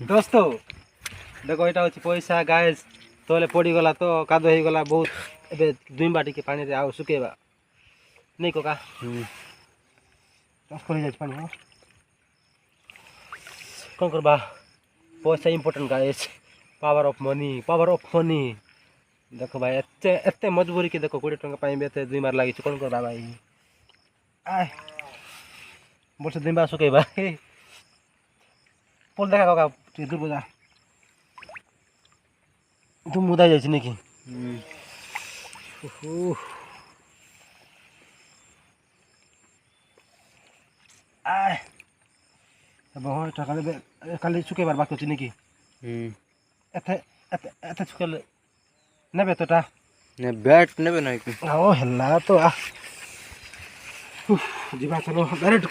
দোস্ত দেখো এটা হচ্ছে পয়সা গাইজ তলে পড়িগলা তো কাদো ହେଇଗଲା ବହୁତ ଏବେ ଦୁଇଁବା ଟିକେ ପାଣିରେ ଆଉ ଶୁଖେଇବା ନେଇ କକା କରି ଯାଇଛି ପାଣି କ'ଣ କରିବା ପଇସା important guys power of money ଦେଖ ଭାଇ ଏତେ ଏତେ ମଜବୁରି କି ଦେଖ 20 ଟଙ୍କା ପାଇଁ ବି ଏତେ ଦୁଇ ମାର ଲାଗିଛି କ'ଣ କରିବା ଭାଇ ବର୍ଷ ଦୁଇଁବା ଶୁଖେଇବା ପୋଲ ଦେଖା କକା ଟିକେ ଦୂର ଯା ତୁ ମୁଦା ଯାଇଛି ନାକି କାଲି ଶୁଖେଇବାର ବାକି ଅଛି ନାକି ଏତେ ଏତେ ଏତେ ଶୁଖେଇଲେ ନେବେ ତୋଟା ବ୍ୟାଟ୍ ନେବେ ନାଇଁ ହେଲା ତ ଯିବା ଚାଲ ଡାଇରେକ୍ଟ